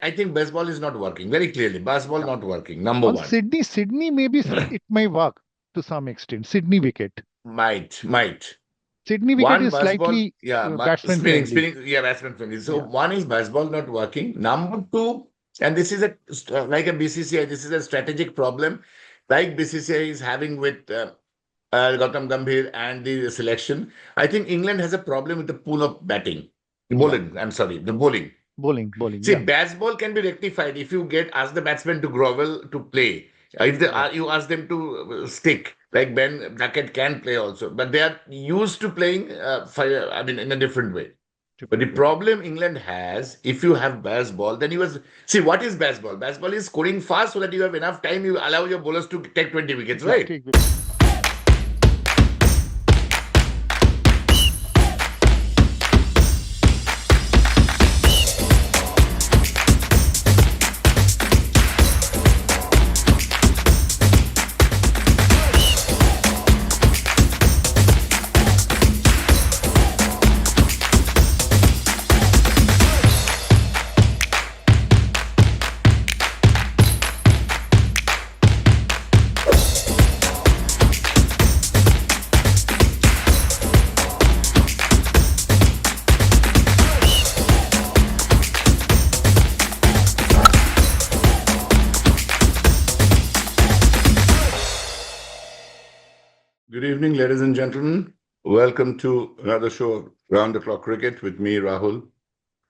I think baseball is not working very clearly. Baseball Yeah. not working. Number On one. Sydney, maybe it may work to some extent. Sydney wicket. Might. Sydney wicket One is baseball, slightly yeah, batsman friendly. spinning, yeah, batsman friendly. So Yeah. one is baseball not working. Number two, and this is like a BCCI, this is a strategic problem, like BCCI is having with Gautam Gambhir and the selection. I think England has a problem with the pool of batting, Yeah. bowling. I'm sorry, the bowling. Bowling. See, Yeah. baseball can be rectified if you get ask the batsman to grovel to play. If they Yeah. you ask them to stick, like Ben Duckett can play also, but they are used to playing fire. I mean, in a different way. But the Different way. problem England has, if you have baseball, then you was see what is baseball? Baseball is scoring fast so that you have enough time. You allow your bowlers to take 20 wickets, Yeah. right? Take wicket. Good evening, ladies and gentlemen. Welcome to another show of Round the Clock Cricket with me, Rahul.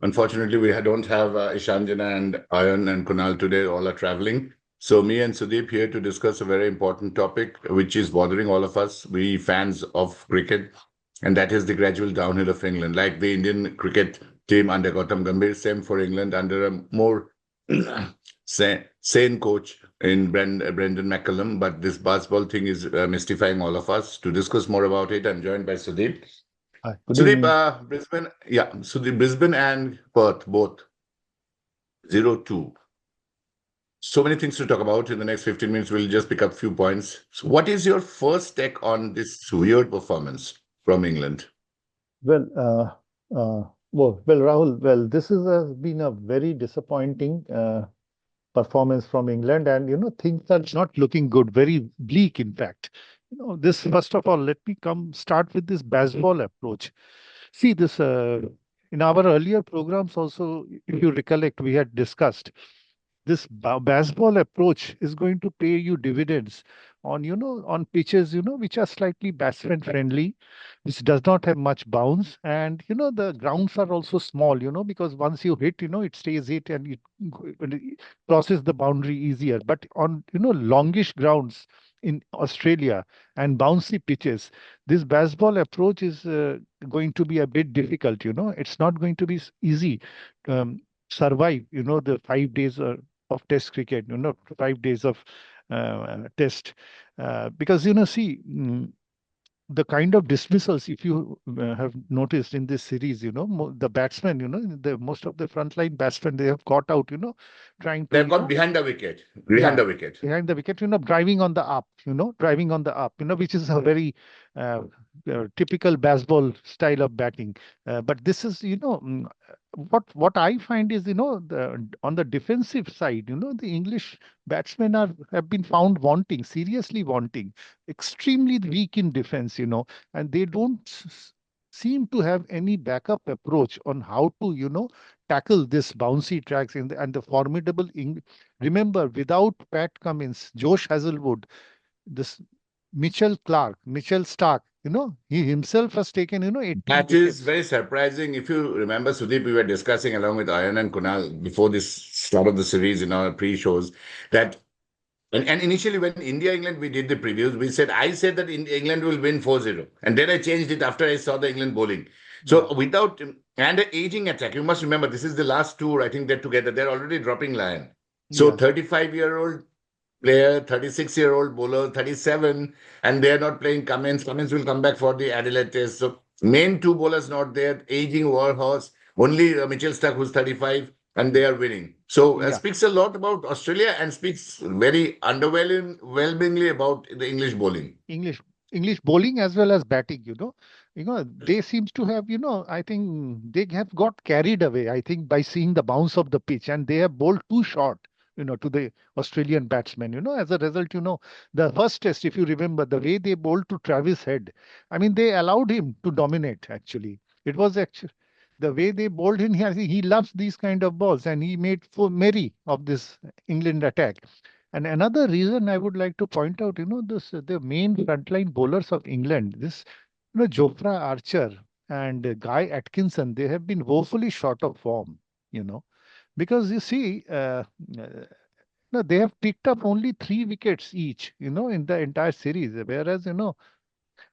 Unfortunately, we don't have Ishanjana and Ayan and Kunal today. All are traveling. So me and Sudeep here to discuss a very important topic, which is bothering all of us, we fans of cricket, and that is the gradual downhill of England. Like the Indian cricket team under Gautam Gambhir, same for England under a more sane coach in Brendan McCullum. But this basketball thing is mystifying all of us. To discuss more about it, I'm joined by Sudeep. Hi. Good Sudeep, evening. Brisbane, yeah. So the Brisbane and Perth both 0-2. So many things to talk about in the next 15 minutes. We'll just pick up a few points. So what is your first take on this weird performance from England? Well, Rahul. Well, this has been a very disappointing performance from England, and things are not looking good. Very bleak, in fact. This first of all, let me come start with this baseball approach. See this in our earlier programs also, if you recollect, we had discussed this baseball approach is going to pay you dividends on on pitches which are slightly batsman friendly, which does not have much bounce, and the grounds are also small, because once you hit, it stays hit, and it crosses the boundary easier. But on longish grounds in Australia and bouncy pitches, this baseball approach is going to be a bit difficult. It's not going to be easy. um, Survive the 5 days of test cricket, 5 days of test, because see, the kind of dismissals, if you have noticed in this series, the batsmen, the most of the frontline batsmen, they have caught out, trying to, They've got behind the wicket. Behind yeah, the wicket. behind the wicket, driving on the up, driving on the up, which is a very uh, typical baseball style of batting. But this is, what I find is, on the defensive side, the English batsmen have been found wanting, seriously wanting, extremely weak in defense, and they don't seem to have any backup approach on how to, tackle this bouncy tracks and the formidable. Remember, without Pat Cummins, Josh Hazlewood, this Mitchell Stark, he himself has taken, 18 That is wickets. very surprising. If you remember, Sudeep, we were discussing along with Ayan and Kunal before this start of the series in our pre-shows that and initially when India England we did the previews, I said that England will win 4-0. And then I changed it after I saw the England bowling. Yeah, So without and the aging attack, you must remember this is the last tour. I think they're together. They're already dropping Lion. So yeah, 35-year-old player, 36-year-old bowler, 37, and they're not playing Cummins. Cummins will come back for the Adelaide test. So main two bowlers not there, aging warhorse, only Mitchell Stark who's 35, and they are winning. So yeah. speaks a lot about Australia and speaks very underwhelmingly about the English bowling. English English bowling as well as batting. they seems to have, I think they have got carried away, I think, by seeing the bounce of the pitch, and they have bowled too short, to the Australian batsmen. As a result, the first test, if you remember, the way they bowled to Travis Head, I mean, they allowed him to dominate, actually. It was actually the way they bowled him. He loves these kind of balls, and he made for merry of this England attack. And another reason I would like to point out, the main frontline bowlers of England, this Jofra Archer and Guy Atkinson, they have been woefully short of form, you know, because you see, no, they have picked up only 3 wickets each, in the entire series, whereas,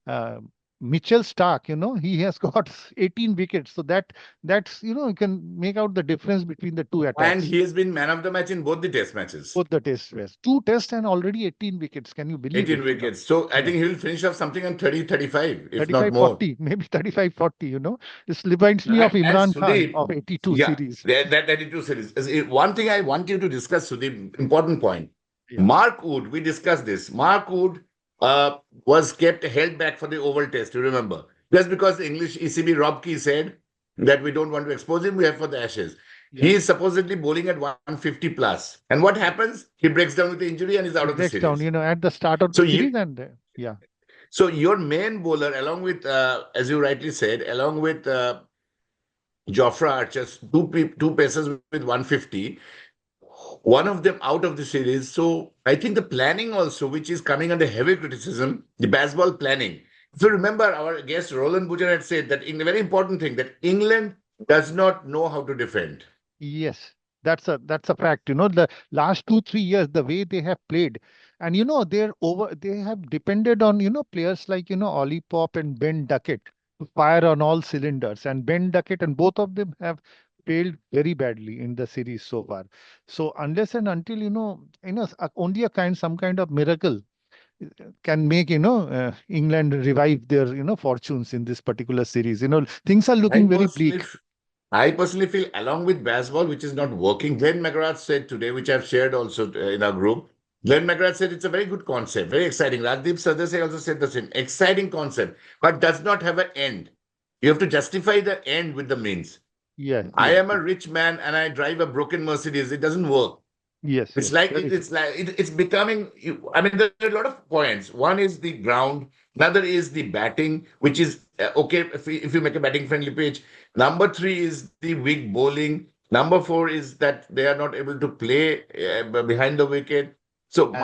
uh, Mitchell Stark, he has got 18 wickets. So that's, you can make out the difference between the two And attacks. he has been man of the match in both the test matches. Both the test was 2 tests and already 18 wickets. Can you believe 18 it? wickets. So I Yeah. think he will finish off something on 30, 35, if not 35, more. 40, maybe 35, 40, This reminds me of And Imran Khan Sudeep, of 82 yeah, series. that 82 series. One thing I want you to discuss, Sudeep, important point. Yeah. Mark Wood, we discussed this. Mark Wood uh, was kept held back for the Oval Test, you remember? Just because the English ECB Rob Key said that we don't want to expose him, we have for the Ashes. Yeah. He is supposedly bowling at 150 plus. And what happens? He breaks down with the injury and is He out of the breaks down, series. at the start of the So you, series, and yeah. so your main bowler, along with, as you rightly said, along with Jofra Archer, two pacers with 150, one of them out of the series. So I think the planning also, which is coming under heavy criticism, the baseball planning. If you remember, our guest Roland Butcher had said that in a very important thing that England does not know how to defend. Yes, that's a fact. The last 2, 3 years, the way they have played, and they have depended on players like Ollie Pop and Ben Duckett to fire on all cylinders, and Ben Duckett and both of them have failed very badly in the series so far. So unless and until only some kind of miracle can make England revive their fortunes in this particular series. Things are I looking very personally, bleak. I personally feel along with baseball, which is not working, Glenn McGrath said today, which I've shared also in our group. Glenn McGrath said it's a very good concept, very exciting. Rajdeep Sardesai also said the same. Exciting concept, but does not have an end. You have to justify the end with the means. Yeah, I yeah, am a rich man and I drive a broken Mercedes. It doesn't work. yes, It's yes, like very true. it's becoming. I mean, there are a lot of points. One is the ground. Another is the batting, which is okay if you make a batting friendly pitch. Number three is the weak bowling. Number four is that they are not able to play behind the wicket. So And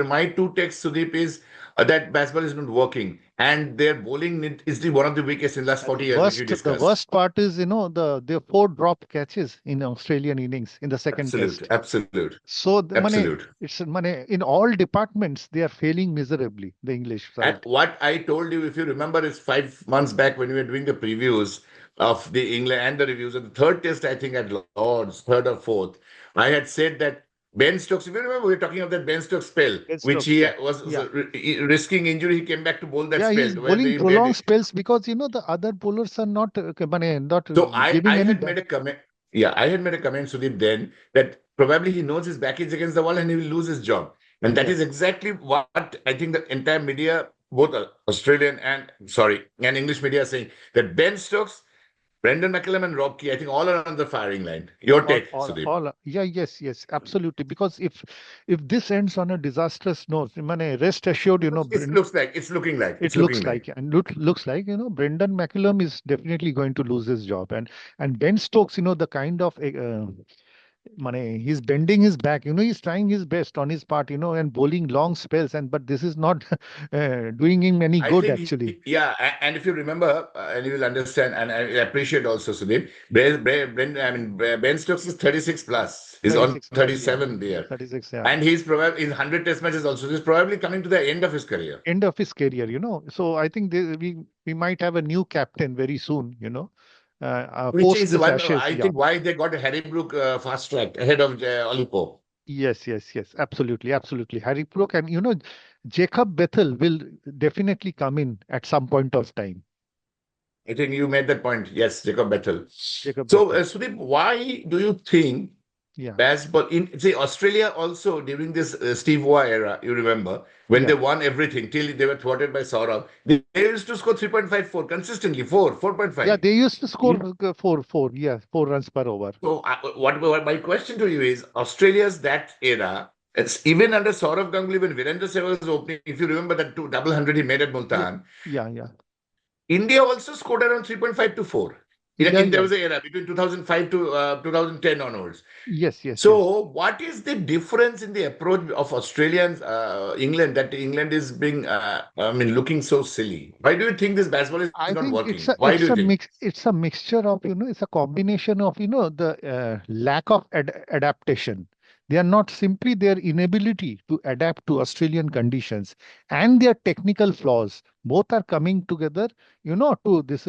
my two takes, Sudeep, is that baseball is not working, and their bowling is the one of the weakest in the last and 40 years, which we the discussed. worst part is, the 4 drop catches in Australian innings in the second Absolute, test. absolute, So the money, absolute. it's money in all departments. They are failing miserably. The English And side. what I told you, if you remember, is 5 months back when we were doing the previews of the England and the reviews of the third test, I think at Lord's, third or fourth, I had said that Ben Stokes, if you remember, we were talking of that Ben Stokes spell, Ben which Stokes, he yeah, was yeah, risking injury. He came back to bowl that yeah. spell He's where bowling they made prolonged it. spells because the other bowlers are not, not So I giving any. had made a comment. Yeah, I had made a comment, Sudhir, then that probably he knows his back is against the wall and he will lose his job. And that is Yes. exactly what I think the entire media, both Australian and sorry, and English media are saying that Ben Stokes, Brendan McCullum, and Rob Key, I think all are on the firing line. Your take, Sudhir. Yeah, yes, yes, absolutely. Because if this ends on a disastrous note, rest assured, It looks like it's looking like it it's looking looks like. like, and looks like, Brendan McCullum is definitely going to lose his job, and Ben Stokes, the kind of he's bending his back, he's trying his best on his part, and bowling long spells, and this is not doing him any I good think, actually. yeah, and if you remember, and you will understand, and I appreciate also, Sudhir, Ben Stokes is 36 plus. He's on 36 plus, yeah, 37 there. 36, yeah. And he's probably in 100 test matches also. He's probably coming to the end of his career, End of his career, so I think we might have a new captain very soon, which post is this one, Ashes. I Yeah. think, why they got Harry Brook fast tracked ahead of Olipo. Yes, yes, yes, absolutely, absolutely. Harry Brook, and Jacob Bethel will definitely come in at some point of time. I think you made that point. Yes, Jacob Battle. Jacob So, Bethel. Sudhir, why do you think? Yeah. Baseball in see Australia also during this Steve Waugh era, you remember when they Yeah. won everything till they were thwarted by Saurabh. They used to score 3.54 consistently, 4.5. Yeah. They used to score In, 4. Yeah. 4 runs per over. so what my question to you is Australia's that era. It's even under Saurav Ganguly when Virendra Sehwag was opening. If you remember that two double hundred he made at Yeah. Multan, Yeah. Yeah. India also scored around 3.5 to 4. Yeah. There Yeah. was an era between 2005 to 2010 onwards. Yes. Yes. Yes. So, what is the difference in the approach of Australians, England, that England is being, I mean, looking so silly? Why do you think this basketball is not I think working? Why do you it's a think? mix, it's a mixture of, it's a combination of, the lack of adaptation. They are not simply their inability to adapt to Australian conditions and their technical flaws. Both are coming together, to this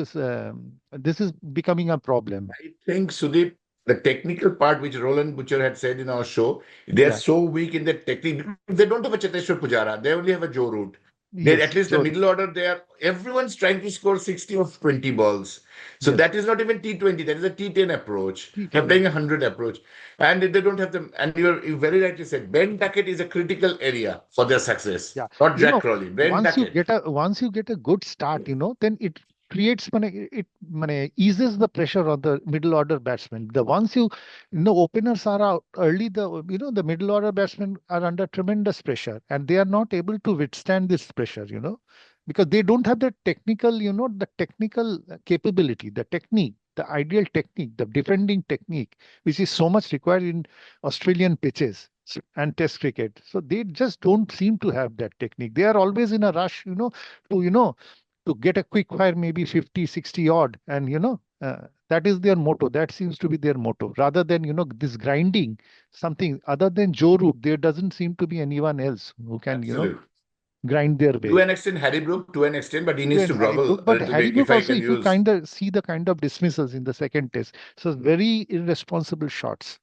is becoming a problem. I think, Sudeep, the technical part, which Roland Butcher had said in our show, they are Yeah. so weak in the technique. They don't have a Cheteshwar Pujara. They only have a Joe Root. They, at Yes, least the Joe. middle order, they are everyone's trying to score 60 of 20 balls. So Yes, that is not even T20, that is a T10 approach. They're T10. playing a 100 approach. And they don't have them. And you very rightly said, Ben Duckett is a critical area for their success. Yeah, Not you Jack know, Crawley, Ben Duckett. once you get a good start, then it creates eases the pressure on the middle order batsmen. The once openers are out early, the middle order batsmen are under tremendous pressure and they are not able to withstand this pressure, because they don't have the technical capability, the technique, the ideal technique, the defending technique, which is so much required in Australian pitches and test cricket. So they just don't seem to have that technique. They are always in a rush, to, to get a quick fire, maybe 50, 60 odd. And, that is their motto. That seems to be their motto. Rather than, this grinding, something other than Joe Root, there doesn't seem to be anyone else who can, Absolutely. grind their To way. an extent, Harry Brook, to an extent, but he needs Even to Harry grovel Brook, a but little Harry bit, if Brook I also, can if you use. kind of see the kind of dismissals in the second test, so very irresponsible shots,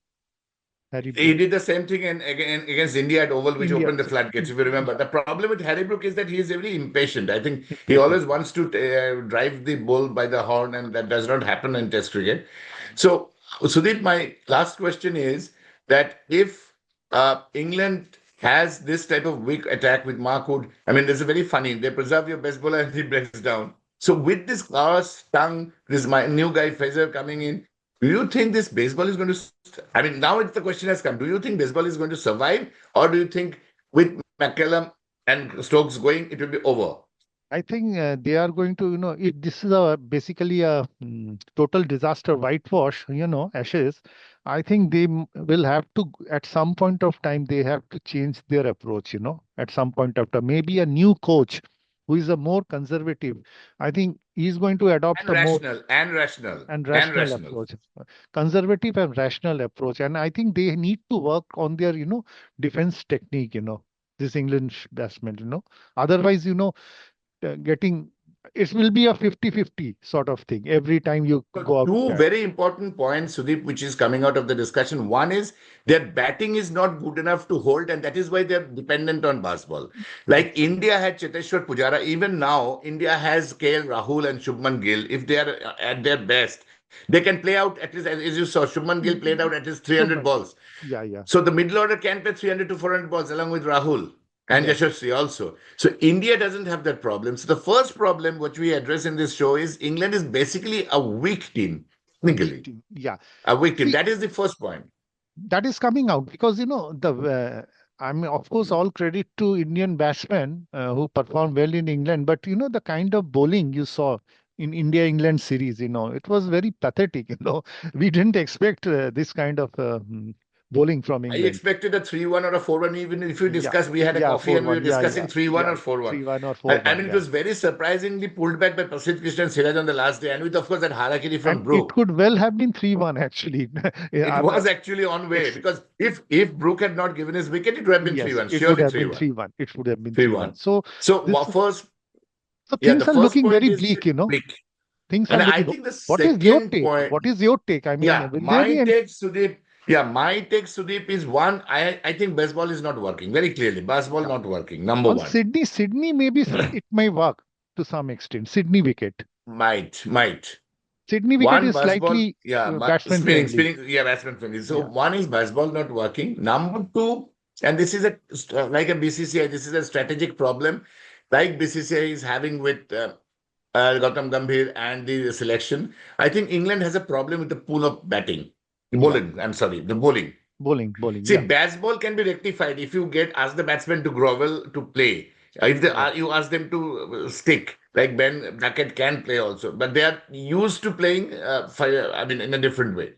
Harry He Brook. did the same thing against India at Oval, which India opened the also. floodgates, if you remember. Yeah, The problem with Harry Brook is that he is very impatient. I think he impatient. always wants to drive the bull by the horn, and that does not happen in Test cricket. So, Sudeep, my last question is that if England has this type of weak attack with Mark Wood, I mean, this is very funny. They preserve your best bowler and he breaks down. So, with this class, tongue, this my new guy, Fraser, coming in, do you think this baseball is going to? I mean, now it's the question has come. Do you think baseball is going to survive, or do you think with McCallum and Stokes going, it will be over? I think they are going to, if this is a basically a total disaster whitewash, ashes, I think they will have to, at some point of time, they have to change their approach, at some point of time. Maybe a new coach who is a more conservative. I think he's going to adopt And a more rational, and rational, and and rational rational. approach, conservative and rational approach. And I think they need to work on their, defense technique, this English batsmen, Otherwise, getting it will be a 50-50 sort of thing every time you So go out to two bat. very important points, Sudeep, which is coming out of the discussion. One is their batting is not good enough to hold, and that is why they're dependent on baseball. Like Yes. India had Cheteshwar Pujara, even now India has KL Rahul and Shubman Gill. If they are at their best, they can play out at least, as you saw, Shubman Gill played out at least 300 Shubman Gill. balls. Yeah, yeah. So the middle order can play 300 to 400 balls along with Rahul and Yes. Yashasvi also. So India doesn't have that problem. So the first problem which we address in this show is England is basically a weak team, A weak technically. team. Yeah. A weak team. See, That is the first point. that is coming out because the I mean, of course, all credit to Indian batsmen who performed well in England, but the kind of bowling you saw in India England series, it was very pathetic. We didn't expect this kind of bowling from I England. expected a 3-1 or a 4-1. Even if we Yeah, discussed, we had a yeah, coffee and we 4-1. were Yeah, discussing yeah, 3-1 yeah. or 4-1. 3-1 or I 4-1. mean, it Yeah. was very surprisingly pulled back by Prasidh Krishna and Siraj on the last day, and with, of course, that Harakiri And from it Brook. could well have been 3-1 actually. It Yeah, was actually on way it's because if Brook had not given his wicket, it would have been yes, 3-1, it would surely have been 3-1. 3-1. It would have been 3-1. 3-1. So So this first, so yeah, things the are first looking point very is bleak, bleak. Things are And I looking. think the What is your second take? point, What is your take? I mean, yeah, will there be any my take, Sudeep, is one, I think baseball is not working very clearly. Baseball yeah. not working, number On one. Sydney, maybe it may work to some extent. Sydney wicket. Might. Sydney wicket One is baseball, slightly yeah, batsman friendly. spinning, yeah, batsman friendly. So Yeah, one is baseball not working. Number two, and this is like a BCCI, this is a strategic problem, like BCCI is having with Gautam Gambhir and the selection. I think England has a problem with the pool of batting, the yeah. bowling. I'm sorry, the bowling. Bowling. See, Yeah, baseball can be rectified if you get ask the batsman to grovel to play. If they yeah. are, you ask them to stick, like Ben Duckett can play also, but they are used to playing. I mean, in a different way.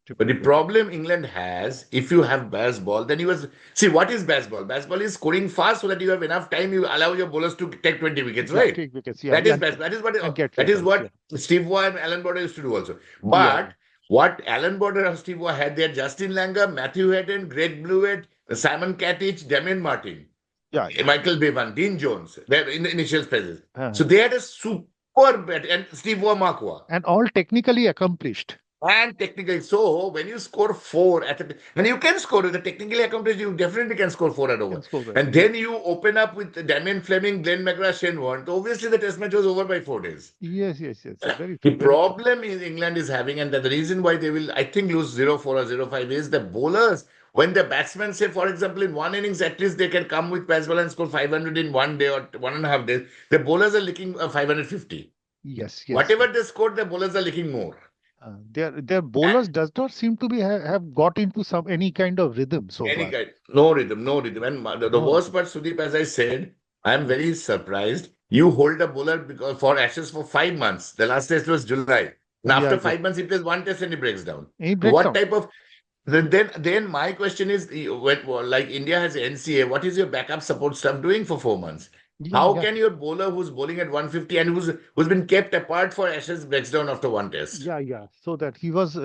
But the Different way. problem England has, if you have baseball, then you was see what is baseball? Baseball is scoring fast so that you have enough time. You allow your bowlers to take 20 wickets, Yeah, right? take wickets. Yeah, That yeah, is baseball. and get That rid is out. Yeah, what Steve Waugh and Alan Border used to do also. yeah, yeah, But what Alan Border and Steve Waugh had there, Justin Langer, Matthew Hayden, Greg Blewett, Simon Catich, Damien Martin, yeah, yeah. Michael Bevan, Dean Jones, their in the initial phases. So Uh, they had a super bat and Steve Waugh, Mark Waugh. and all technically accomplished. And technically, so when you score four at a, and you can score with the technically accomplished, you definitely can score four at Can over. score better. And Yeah. then you open up with Damien Fleming, Glenn McGrath, Shane Warne. Obviously, the test match was over by 4 days. Yes. Very The true. Very true. problem is England is having, and that the reason why they will, I think, lose 0-4 or 0-5 is the bowlers. When the batsmen say, for example, in one innings, at least they can come with baseball and score 500 in 1 day or 1.5 days. The bowlers are licking 550. Yes. Whatever they scored, the bowlers are licking more. Their bowlers does not seem to be have got into some any kind of rhythm so Any far. kind, no rhythm, no rhythm. And the No worst rhythm. part, Sudeep, as I said, I am Mm. very surprised. You hold a bowler because for Ashes for 5 months. The last test was July. And after Yeah. 5 months, he plays one test and he breaks down. He breaks What down. type of then my question is when well, like India has NCA, what is your backup support staff doing for 4 months? How Yeah. can your bowler who's bowling at 150 and who's been kept apart for Ashes breaks down after one test? Yeah. So that he was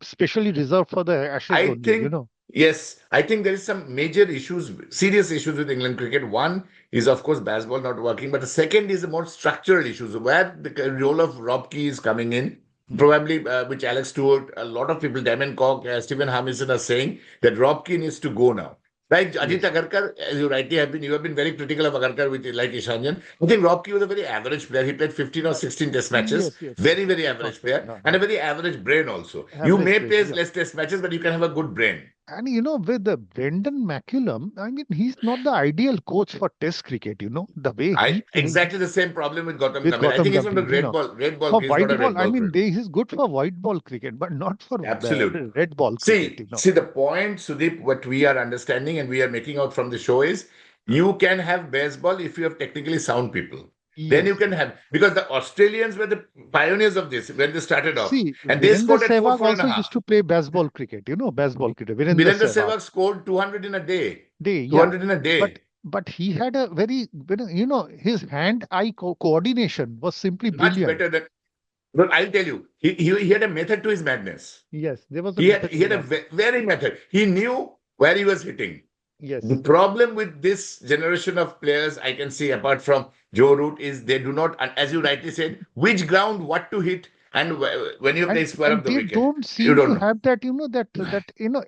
specially reserved for the Ashes I only. think, yes, I think there is some major issues, serious issues with England cricket. One is, of course, baseball not working, but the second is the more structural issues where the role of Rob Key is coming in. Mm. Probably, which Alex Stewart, a lot of people, Damon Cock, Stephen Hamilton are saying that Rob Key needs to go now. Like Ajit Yes. Agarkar, as you have been very critical of Agarkar with like Ishanjan. I think Rob Key was a very average player. He played 15 or 16 test matches. Yes. Very, very I thought average so. player and a very average brain also. You Average may brain. play Yeah. less test matches, but you can have a good brain. And with the Brendan McCullum, I mean, he's not the ideal coach for Test cricket. The way he I plays exactly the same problem with Gautam with Gambhir. I Gautam think he's not a Gambhir. red ball. Red ball. For He's not white a ball, red I ball mean, cricket. he's good for white ball cricket, but not for Absolute. red ball cricket. See the point, Sudeep. What we are understanding and we are making out from the show is you can have baseball if you have technically sound people. Then you Yes. can have because the Australians were the pioneers of this when they started off, See, and they Virender scored at four, Sehwag four and a also half. used to play baseball cricket. Baseball cricket. Virender Virendra Sehwag. Sehwag scored 200 in a day. Day, yeah. 200 in a But day. but he had a very, his hand-eye coordination was simply Much brilliant. better than. But I'll tell you, he had a method to his madness. Yes, there was a He had method he to had a madness. very method. He knew where he was hitting. The Yes. problem with this generation of players, I can see, apart from Joe Root, is they do not, and as you rightly said, which ground, what to hit, and when you play and square and of the they wicket, don't you seem to don't know. have that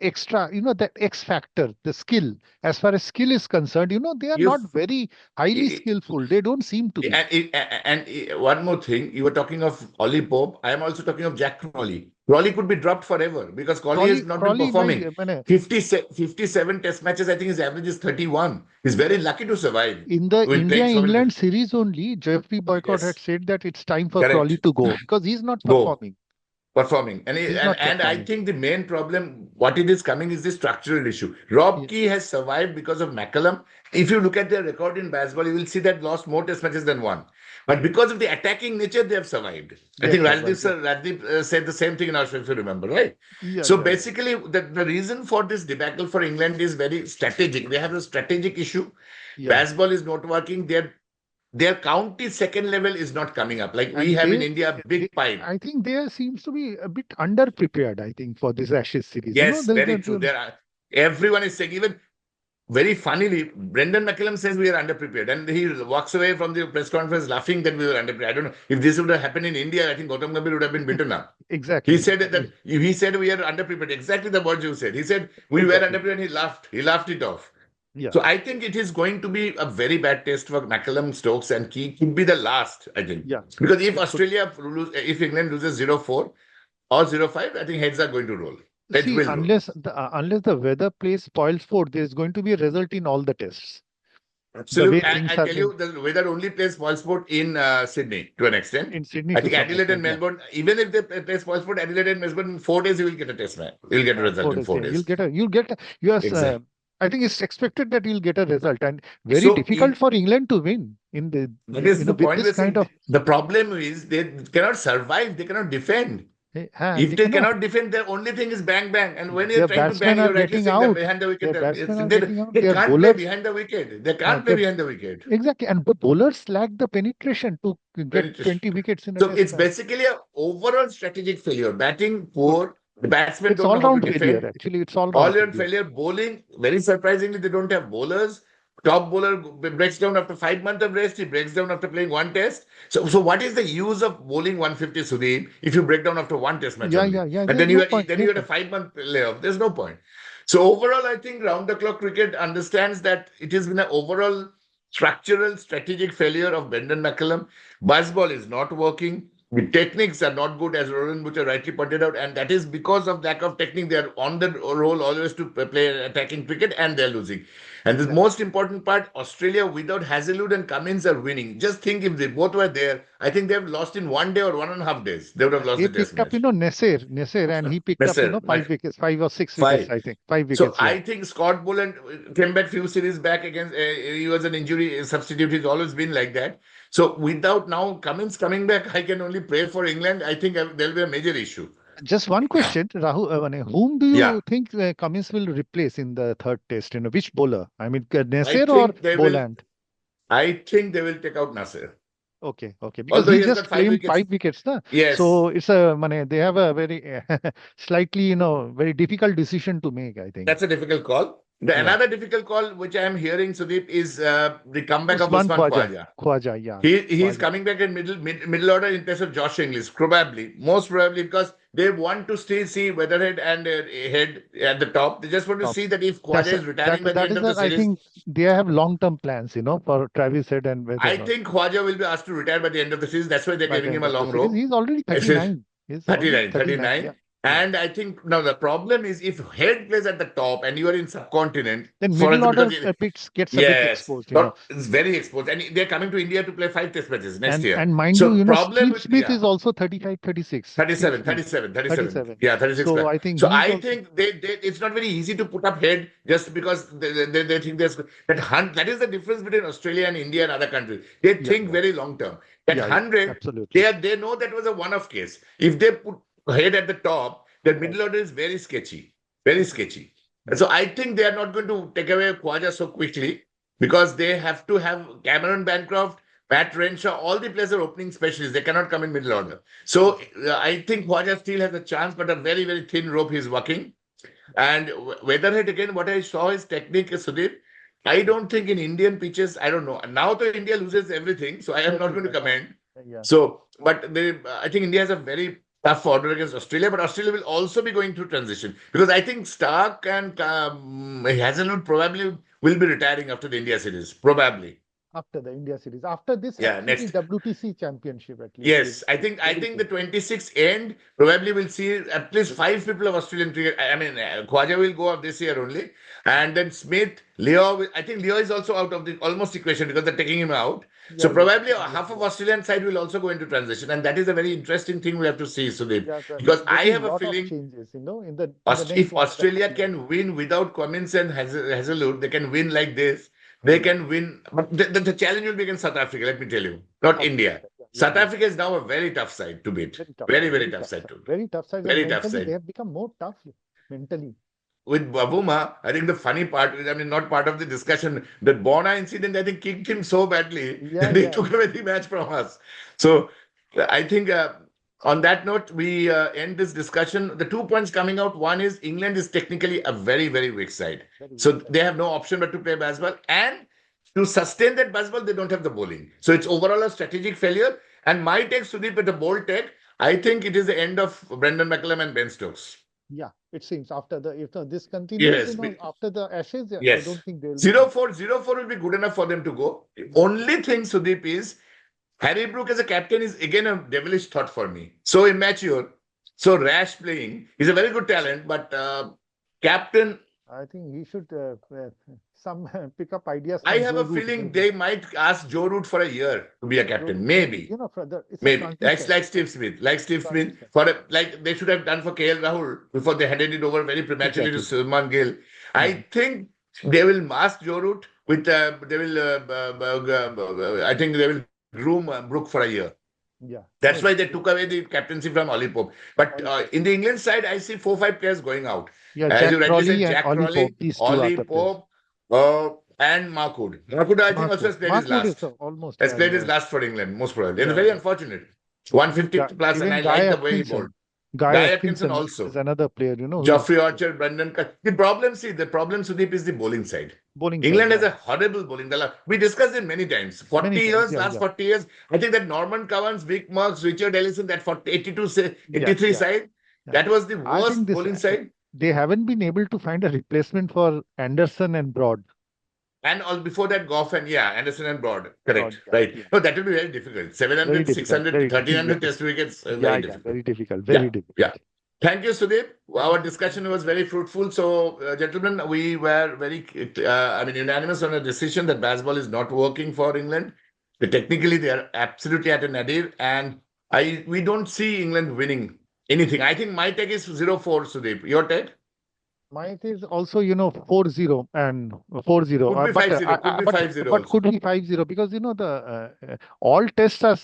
extra that X factor, the skill. As far as skill is concerned, they are not If very highly skillful. They don't seem to be. and one more thing, you were talking of Ollie Pope. I am also talking of Jack Crawley. Crawley could be dropped forever because Crawley has not been Crawley by performing. 57 test matches, I think his average is 31. He's very lucky to survive in the with India playing so many. England series only, Jeffrey Boycott had Yes, said that it's time for Crawley correct. to go because he's not Go. performing. Performing and, He's and not and I performing. think the main problem what it is coming is the structural issue. Rob Yes, Key has survived because of McCallum. If you look at their record in baseball, you will see that lost more test matches than one, but because of the attacking nature they have survived. I they have think Rajdeep survived. Yeah. sir Rajdeep said the same thing in our show, if you remember, right? So Yeah. basically the reason for this debacle for England is very strategic. They have a strategic issue. Yeah. Baseball is not working. Their county second level is not coming up like we And have in India, a they, big pipe. I think there seems to be a bit underprepared, I think, for this Ashes series. Yes, very true. Everyone is saying, even very funnily, Brendan McCullum says we are underprepared. And he walks away from the press conference laughing that we were underprepared. I don't know. If this would have happened in India, I think Gautam Gambhir would have been beaten up. He exactly. said that he said we are underprepared. Exactly the words you said. He said we were Exactly. underprepared and he laughed. He laughed it off. Yeah. So I think it is going to be a very bad test for McCallum, Stokes, and Key. Could be the last, I think, Yeah. because if It could. If England loses 0-4 or 0-5, I think heads are going to roll. Heads See, will roll. unless the weather plays spoil sport, there's going to be a result in all the tests. The way Absolutely. things I are tell being you, the weather only plays spoil sport in Sydney to an extent. in Sydney I to think some Adelaide and extent. Yeah. Melbourne, even if they play spoil sport, Adelaide and Melbourne, in 4 days, you will get a test match. You'll get a result Four in days. four Yeah. days. Yes. Exactly. I think it's expected that you'll get a result, and very So difficult for England to win in the that is the with point this we're kind saying. of. The problem is they cannot survive, they cannot defend. If They they cannot. cannot defend, the only thing is bang bang. And when you're Their trying to bang, batsmen are you're rightly getting saying that out. behind the wicket, Their batsmen are they, getting out. they Their can't play bowlers. behind the wicket. They can't play Their behind the wicket. Exactly, and the bowlers lack the penetration to get Very true. 20 wickets in a So test it's match. basically a overall strategic failure. Batting Good. poor, the batsmen It's don't know all how to round failure. defend. Actually, it's all All round round failure. failure. Bowling, very surprisingly, they don't have bowlers. Top bowler breaks down after 5 months of rest. He breaks down after playing one test. So what is the use of bowling 150 Sudeep if you break down after one test match Yeah, only? yeah, yeah. And There's no point. then you There's had a no. 5 month layoff. There's no point. So overall, I think round the clock cricket understands that it has been an overall structural strategic failure of Brendan McCullum. Buzzball is not working. The techniques are not good, as Roland Butcher rightly pointed out, and that is because of lack of technique. They are on the roll always to play attacking cricket, and they're losing. And the Yeah. most important part, Australia without Hazlewood and Cummins are winning. Just think if they both were there, I think they have lost in 1 day or 1.5 days. They would have lost They the test picked up, match. Nasir, and he picked Yes, up, sir. 5 wickets, 5 or 6 wickets, Five. I think. Five So wickets, yeah. I think Scott Boland came back few series back against. He was an injury substitute. He's always been like that. So without now Cummins coming back, I can only pray for England. I think there'll be a major issue. Just one question, Rahul. Whom do Yeah, you think Cummins will replace in the third test? Which bowler? I mean, I Nasir or think they will. Boland? I think they will take out Nasir. Okay, okay, because Although he he has got just five claimed wickets. 5 wickets, na? Yes, So it's a, they have a very slightly, very difficult decision to make, I think. that's a difficult call. Yeah. Another difficult call which I am hearing, Sudeep, is the comeback of Usman Usman Khwaja. Khawaja. Khwaja, yeah. He's Khwaja. coming back in middle order in place of Josh Inglis, probably, most probably, because they want to still see Weatherhead and Head at the top. They just want to Top. see that if Khwaja That's a, is retiring by the that end is of the a, I series, think they have long-term plans, for Travis Head and I Weatherhead think Khwaja will be asked to retire by the end of the series. That's why they're by the giving him end a of the long series. rope. He's already 39. He's already 39, 39. 39. Yeah. Yeah. And I think now the problem is if Head plays at the top and you are in subcontinent, Then for middle because order picks gets a bit yes, exposed, but it's very exposed, and they're coming to India to play 5 test matches next year. And mind you, So problem Steve with Smith is also 35, 36. Steve 37, Smith, 37, 37. 37. Yeah, 36 So plus. I think So he's I also, think it's not very easy to put up Head just because they think there's that is the difference between Australia and India and other countries. They yeah, think yeah, very long term. At yeah, yeah, 100, absolutely. they know that was a one-off case. If they put Head at the top, their Right. middle order is very sketchy. Very Right. sketchy. And Right. so I think they are not going to take away Khwaja so quickly because they have to have Cameron Bancroft, Matt Renshaw, all the players are opening specialists. They cannot come in middle order. So I think Khwaja still has a chance, but a very, very thin rope he's walking. And Weatherhead, again, what I saw is technique, Sudhir. I don't think in Indian pitches, I don't know. Now the India loses everything, so I am not going to Everything. comment. Yeah. So, but I think India has a very tough order against Australia, but Australia will also be going through transition because I think Stark and Hazelwood probably will be retiring after the India series. Probably. After the India series, after this Yeah, actually next. WTC championship, at least Yes, they I will think the play. 26th end probably will see at least five people of Australian cricket. I mean, Khwaja will go up this year only, and then Smith, Leo. I think Leo is also out of the almost equation because they're taking him out. So Yeah, yeah, probably yeah, half of yeah. Australian side will also go into transition, and that is a very interesting thing we have to see, Sudeep. Yeah, Because there'll I be a have a lot of feeling changes, in the next If 1 and a half Australia years. can win without Cummins and Hazelwood, they can win like this. They Yeah, can win. But the challenge will be against South Africa, let me tell you, not South India. Africa. Yeah, yeah, South yeah. Africa is now a very tough side to beat. Very tough Very, side, very very tough tough side side, to beat. very tough sides, and Very tough mentally they side. have become more tough mentally. With Babuma, I think the funny part is, I mean, not part of the discussion, that Bona incident, I think, kicked him so badly Yeah, that he yeah, took away the match from us. So I think on that note, we end this discussion. The 2 points coming out, one is England is technically a very, very weak side. very So weak side. they have no option but to play baseball. And to sustain that baseball, they don't have the bowling. So it's overall a strategic failure. And my take, Sudeep, with a bold take, I think it is the end of Brendan McCullum and Ben Stokes. Yeah, it seems after the if this continues, Yes, after the Ashes, I yes. don't think they will be Zero coming. four, 0-4 will be good enough for them to go. Only thing, Sudeep, is Harry Brook as a captain is again a devilish thought for me. So immature, so rash playing. He's a very good talent, but captain, I think he should some pick up ideas I from have Joe a Root. feeling they might ask Joe Root for a year to be a Joe captain. Root, maybe Maybe. for the it's a Maybe transition, Like Steve Smith transition. for like they should have done for KL Rahul before they handed it over very prematurely to Exactly. Salman Gill. Hmm. I think they will mask Joe Root with they will. I think they will groom Brook for a year. Yeah, That's why they maybe. took away the captaincy from Ollie Pope. But Ollie Pope. in the England side, I see 4-5 players going out. Yeah, As you Jack rightly Crawley said, and Jack Ollie Pope. Crawley, These two are Ollie the players. Pope, and Markwood. Markwood, I think, also Markwood. has played his Markwood is last. almost Has played his last for England, most probably. And it's yeah, very yeah. unfortunate. 150 plus, and Even I Guy like the way he bowled. Atkinson. Guy Guy Atkinson Atkinson is also. another player, who's Geoffrey Archer, Brendan. The problem, Sudeep, is the bowling side. bowling side. England has Yeah, a horrible bowling. We discussed it many times. many 40 times. years, Yeah, last yeah, 40 years, I think that Norman Covens, Vic Marks, Richard Ellison, that 40, 82, yeah, 83 yeah, side, yeah. that was the I think worst this bowling side. they haven't been able to find a replacement for Anderson and And all before that, Goff and yeah, Anderson and Broad. Correct. Broad. Yeah, Right. yeah. No, that will be very difficult. Very 700, difficult. 600, Very 1300 difficult. test wickets, Yeah, very yeah. difficult. Very difficult. Yeah. Very difficult. Yeah. Thank you, Sudeep. Our Thank you. discussion was very fruitful. So, gentlemen, we were very, unanimous on a decision that baseball is not working for England. Technically, they are absolutely at a nadir, and we don't see England winning anything. I think my take is 0-4, Sudeep. Your take? Mine is also, 4-0 and 4-0. Could be But 5-0, could be 5-0 but also. could be 5-0 because the all tests are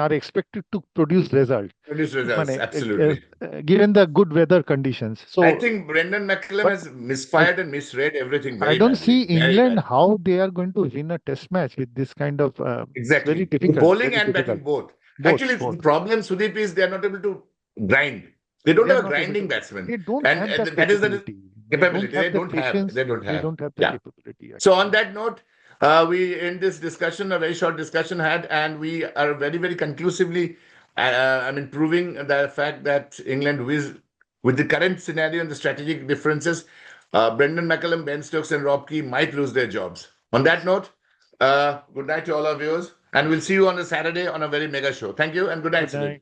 are expected to produce result. Produce results, Mane, absolutely. given the good weather conditions. I So, think Brendan McCullum but has I misfired and misread everything I very don't badly. see Very England badly. how they are going to win a test match with this kind of. It's very Exactly. difficult. Bowling Very and difficult. batting both. Both, Actually, both. the problem, Sudeep, is they are not able to grind. They don't They are have a not able grinding to. batsman. They don't And, have and that that is the capability. They don't capability. have the patience. They don't They have. don't have the Yeah. capability So on actually. that note, we end this discussion, a very short discussion had, and we are very, very conclusively, proving the fact that England with the current scenario and the strategic differences, Brendan McCullum, Ben Stokes, and Rob Key might lose their jobs. On that Yes. note, good night to all our viewers, and we'll see you on a Saturday on a very mega show. Thank you, and good night, Good Sudhir. night.